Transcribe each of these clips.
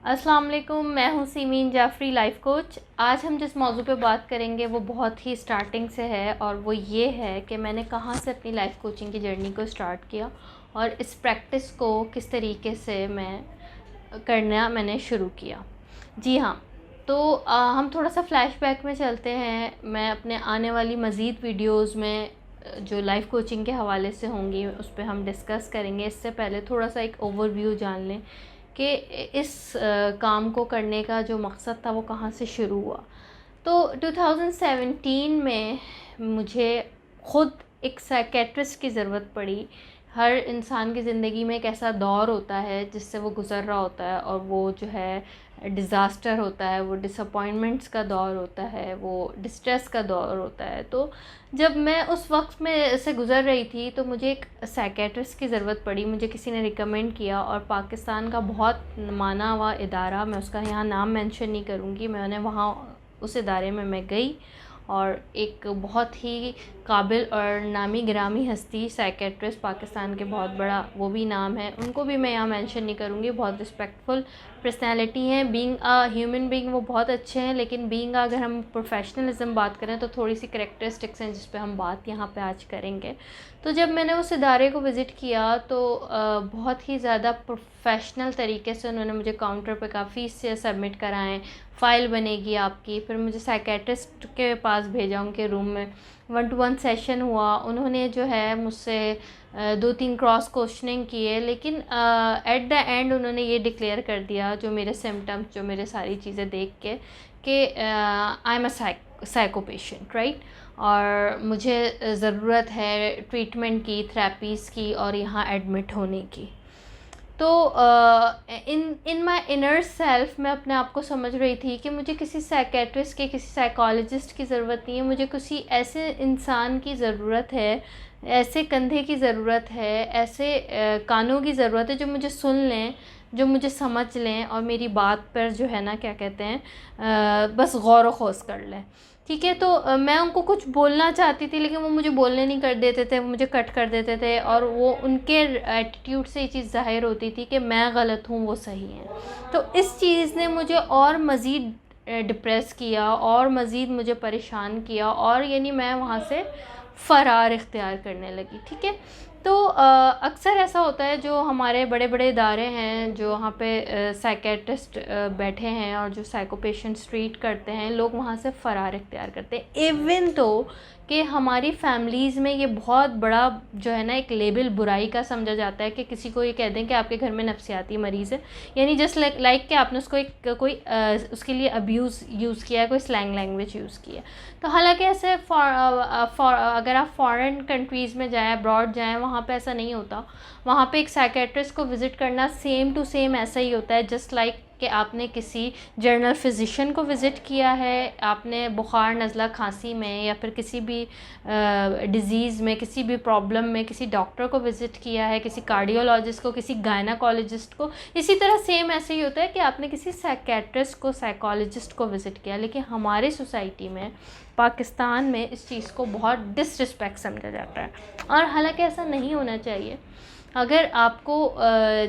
अस्सलाम वालेकुम, मैं हूँ सीमीन जाफ़री, लाइफ कोच। आज हम जिस मौजू पे बात करेंगे वो बहुत ही स्टार्टिंग से है और वो ये है कि मैंने कहाँ से अपनी लाइफ कोचिंग की जर्नी को स्टार्ट किया और इस प्रैक्टिस को किस तरीके से मैंने शुरू किया। जी हाँ, तो हम थोड़ा सा फ्लैशबैक में चलते हैं। मैं अपने आने वाली मज़ीद वीडियोज़ में जो लाइफ कोचिंग के हवाले से होंगी उस पर हम डिस्कस करेंगे। इससे पहले थोड़ा सा एक ओवरव्यू जान लें कि इस काम को करने का जो मकसद था वो कहाँ से शुरू हुआ। तो 2017 में मुझे ख़ुद एक साइकेट्रिस्ट की ज़रूरत पड़ी। हर इंसान की ज़िंदगी में एक ऐसा दौर होता है जिससे वो गुज़र रहा होता है और वो जो है डिज़ास्टर होता है, वो डिसअपॉइंटमेंट्स का दौर होता है, वो डिस्ट्रेस का दौर होता है। तो जब मैं उस वक्त में से गुज़र रही थी तो मुझे एक साइकेट्रिस्ट की ज़रूरत पड़ी। मुझे किसी ने रिकमेंड किया और पाकिस्तान का बहुत माना हुआ इदारा, मैं उसका यहाँ नाम मेंशन नहीं करूँगी, मैंने वहाँ उस इदारे में मैं गई और एक बहुत ही काबिल और नामी गिरामी हस्ती साइकेट्रिस्ट, पाकिस्तान के बहुत बड़ा वो भी नाम है, उनको भी मैं यहाँ मेंशन नहीं करूँगी, बहुत रिस्पेक्टफुल पर्सनैलिटी हैं। बीइंग अ ह्यूमन बीइंग वो बहुत अच्छे हैं, लेकिन बीइंग अगर हम प्रोफेशनलिज्म बात करें तो थोड़ी सी करेक्टरिस्टिक्स हैं जिस पे हम बात यहाँ पे आज करेंगे। तो जब मैंने उस इदारे को विज़िट किया तो बहुत ही ज़्यादा प्रोफेशनल तरीके से उन्होंने मुझे काउंटर पे काफ़ी से सबमिट कराएँ, फ़ाइल बनेगी आपकी। फिर मुझे साइकेट्रिस्ट के पास भेजा, उनके रूम में 1-to-1 सेशन हुआ। उन्होंने जो है मुझसे 2-3 क्रॉस क्वेश्चनिंग किए, लेकिन एट द एंड उन्होंने ये डिक्लेयर कर दिया, जो मेरे सिम्टम्स, जो मेरे सारी चीज़ें देख के, कि I am a psycho patient, right, और मुझे ज़रूरत है ट्रीटमेंट की, थेरेपीज़ की और यहाँ एडमिट होने की। तो इन माय इनर सेल्फ मैं अपने आप को समझ रही थी कि मुझे किसी साइकेट्रिस्ट की, किसी साइकोलॉजिस्ट की ज़रूरत नहीं है, मुझे किसी ऐसे इंसान की ज़रूरत है, ऐसे कंधे की ज़रूरत है, ऐसे कानों की ज़रूरत है जो मुझे सुन लें, जो मुझे समझ लें और मेरी बात पर जो है ना, क्या कहते हैं, बस गौर व खोज कर लें। ठीक है, तो मैं उनको कुछ बोलना चाहती थी लेकिन वो मुझे बोलने नहीं कर देते थे, वो मुझे कट कर देते थे और वो उनके एटीट्यूड से ये चीज़ ज़ाहिर होती थी कि मैं गलत हूँ, वो सही हैं। तो इस चीज़ ने मुझे और मज़ीद डिप्रेस किया और मज़ीद मुझे परेशान किया और यानी मैं वहाँ से फ़रार इख्तियार करने लगी। ठीक है, तो अक्सर ऐसा होता है, जो हमारे बड़े बड़े इदारे हैं, जो वहाँ पे साइकेट्रिस्ट बैठे हैं और जो साइको पेशेंट्स ट्रीट करते हैं, लोग वहाँ से फ़रार इख्तियार करते हैं। इवन तो कि हमारी फैमिलीज़ में ये बहुत बड़ा जो है ना एक लेबल बुराई का समझा जाता है कि किसी को ये कह दें कि आपके घर में नफ्सियाती मरीज़ है, यानी जस्ट लाइक कि आपने उसको एक कोई उसके लिए अब्यूज़ यूज़ किया है, कोई स्लैंग लैंग्वेज यूज़ की है। तो हालांकि ऐसे अगर आप फॉरेन कंट्रीज़ में जाएँ, अब्रॉड जाएँ, वहाँ पे ऐसा नहीं होता। वहाँ पे एक साइकेट्रिस्ट को विज़िट करना सेम टू सेम ऐसा ही होता है, जस्ट लाइक कि आपने किसी जनरल फिजिशियन को विज़िट किया है, आपने बुखार, नज़ला, खांसी में या फिर किसी भी डिज़ीज़ में, किसी भी प्रॉब्लम में किसी डॉक्टर को विज़िट किया है, किसी कार्डियोलॉजिस्ट को, किसी गायनाकोलॉजिस्ट को। इसी तरह सेम ऐसे ही होता है कि आपने किसी साइकेट्रिस्ट को, साइकोलॉजिस्ट को विज़िट किया। लेकिन हमारी सोसाइटी में, पाकिस्तान में, इस चीज़ को बहुत डिसरिस्पेक्ट समझा जाता है और हालांकि ऐसा नहीं होना चाहिए। अगर आपको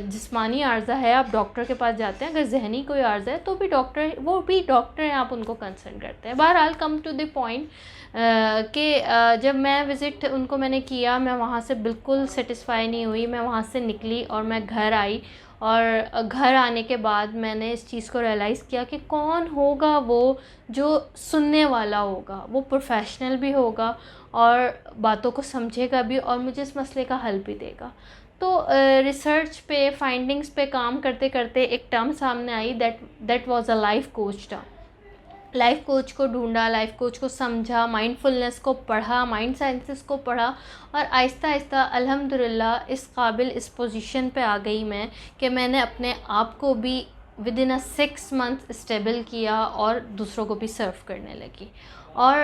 जिस्मानी आर्ज़ा है, आप डॉक्टर के पास जाते हैं, अगर जहनी कोई आर्ज़ा है तो भी डॉक्टर, वो भी डॉक्टर हैं, आप उनको कंसल्ट करते हैं। बहरहाल कम टू द पॉइंट कि जब मैं विज़िट उनको मैंने किया, मैं वहाँ से बिल्कुल सेटिस्फाई नहीं हुई। मैं वहाँ से निकली और मैं घर आई और घर आने के बाद मैंने इस चीज़ को रियलाइज़ किया कि कौन होगा वो जो सुनने वाला होगा, वो प्रोफेशनल भी होगा और बातों को समझेगा भी और मुझे इस मसले का हल भी देगा। तो रिसर्च पे, फाइंडिंग्स पे काम करते करते एक टर्म सामने आई, that was a life coach term. Life coach को ढूंढा, लाइफ कोच को समझा, माइंडफुलनेस को पढ़ा, माइंड साइंसेस को पढ़ा और आहिस्ता आहिस्ता अल्हम्दुलिल्लाह इस काबिल, इस पोजीशन पे आ गई मैं कि मैंने अपने आप को भी with in a 6 month stable किया और दूसरों को भी सर्व करने लगी। और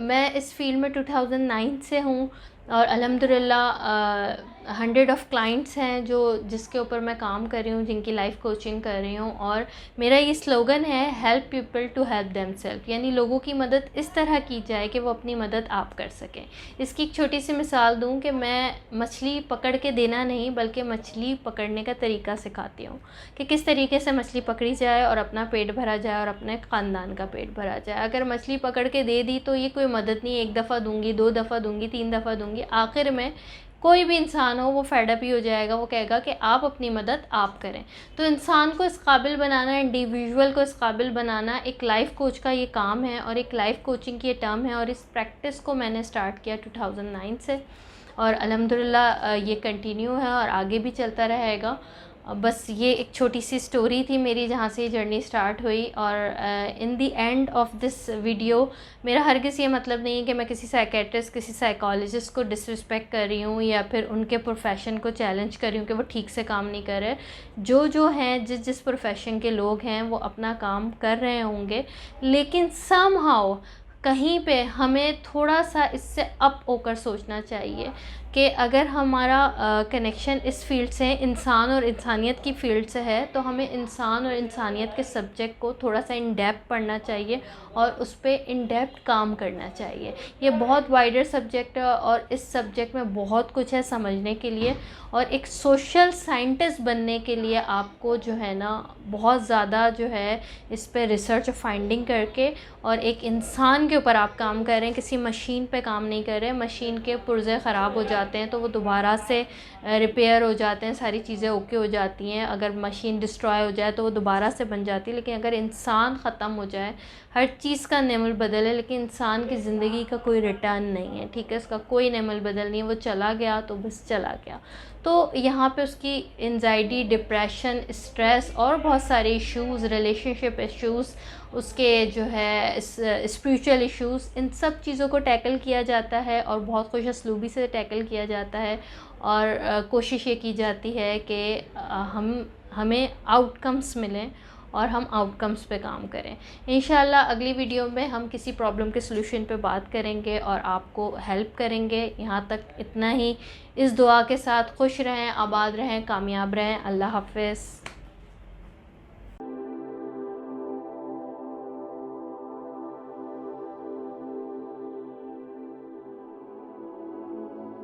मैं इस फील्ड में 2009 से हूँ और अल्हम्दुलिल्लाह 100 ऑफ़ क्लाइंट्स हैं जिसके ऊपर मैं काम कर रही हूँ, जिनकी लाइफ कोचिंग कर रही हूँ। और मेरा ये स्लोगन है, help people to help themselves, यानी लोगों की मदद इस तरह की जाए कि वो अपनी मदद आप कर सकें। इसकी एक छोटी सी मिसाल दूँ कि मैं मछली पकड़ के देना नहीं, बल्कि मछली पकड़ने का तरीका सिखाती हूँ कि किस तरीके से मछली पकड़ी जाए और अपना पेट भरा जाए और अपने ख़ानदान का पेट भरा जाए। अगर मछली पकड़ के दे दी तो ये कोई मदद नहीं, 1 दफ़ा दूँगी, 2 दफ़ा दूँगी, 3 दफ़ा दूँगी, आखिर में कोई भी इंसान हो वो फेड अप ही हो जाएगा। वो कहेगा कि आप अपनी मदद आप करें। तो इंसान को इस काबिल बनाना, इंडिविजुअल को इस काबिल बनाना एक लाइफ कोच का ये काम है और एक लाइफ कोचिंग की ये टर्म है। और इस प्रैक्टिस को मैंने स्टार्ट किया 2009 से और अल्हम्दुलिल्लाह ये कंटिन्यू है और आगे भी चलता रहेगा। बस ये एक छोटी सी स्टोरी थी मेरी, जहाँ से ये जर्नी स्टार्ट हुई। और in the end of this video मेरा हरगिज़ ये मतलब नहीं है कि मैं किसी साइकेट्रिस्ट, किसी साइकोलॉजिस्ट को डिसरिस्पेक्ट कर रही हूँ या फिर उनके प्रोफेशन को चैलेंज कर रही हूँ कि वो ठीक से काम नहीं कर रहे। जो हैं, जिस प्रोफेशन के लोग हैं वो अपना काम कर रहे होंगे, लेकिन समहाउ कहीं पे हमें थोड़ा सा इससे अप होकर सोचना चाहिए कि अगर हमारा कनेक्शन इस फील्ड से, इंसान और इंसानियत की फील्ड से है, तो हमें इंसान और इंसानियत के सब्जेक्ट को थोड़ा सा इन डेप्थ पढ़ना चाहिए और उस पर इन डेप्थ काम करना चाहिए। ये बहुत वाइडर सब्जेक्ट है और इस सब्जेक्ट में बहुत कुछ है समझने के लिए। और एक सोशल साइंटिस्ट बनने के लिए आपको जो है ना, बहुत ज़्यादा जो है इस पर रिसर्च फाइंडिंग करके, और एक इंसान के ऊपर आप काम कर रहे हैं, किसी मशीन पे काम नहीं कर रहे हैं। मशीन के पुर्जे ख़राब हो जाते हैं तो वो दोबारा से रिपेयर हो जाते हैं, सारी चीज़ें ओके हो जाती हैं। अगर मशीन डिस्ट्रॉय हो जाए तो वो दोबारा से बन जाती है। लेकिन अगर इंसान ख़त्म हो जाए, हर चीज़ का नेमल बदल है, लेकिन इंसान की ज़िंदगी का कोई रिटर्न नहीं है, ठीक है, उसका कोई नेमल बदल नहीं है। वो चला गया तो बस चला गया। तो यहाँ पे उसकी एंजाइटी, डिप्रेशन, स्ट्रेस और बहुत सारे इश्यूज़, रिलेशनशिप इश्यूज़, उसके जो है स्पिरिचुअल इश्यूज़, इन सब चीज़ों को टैकल किया जाता है और बहुत खुश असलूबी से टैकल किया जाता है। और कोशिश ये की जाती है कि हमें आउटकम्स मिलें और हम आउटकम्स पे काम करें। इंशाल्लाह अगली वीडियो में हम किसी प्रॉब्लम के सलूशन पे बात करेंगे और आपको हेल्प करेंगे। यहाँ तक इतना ही। इस दुआ के साथ खुश रहें, आबाद रहें, कामयाब रहें। अल्लाह हाफ़िज़।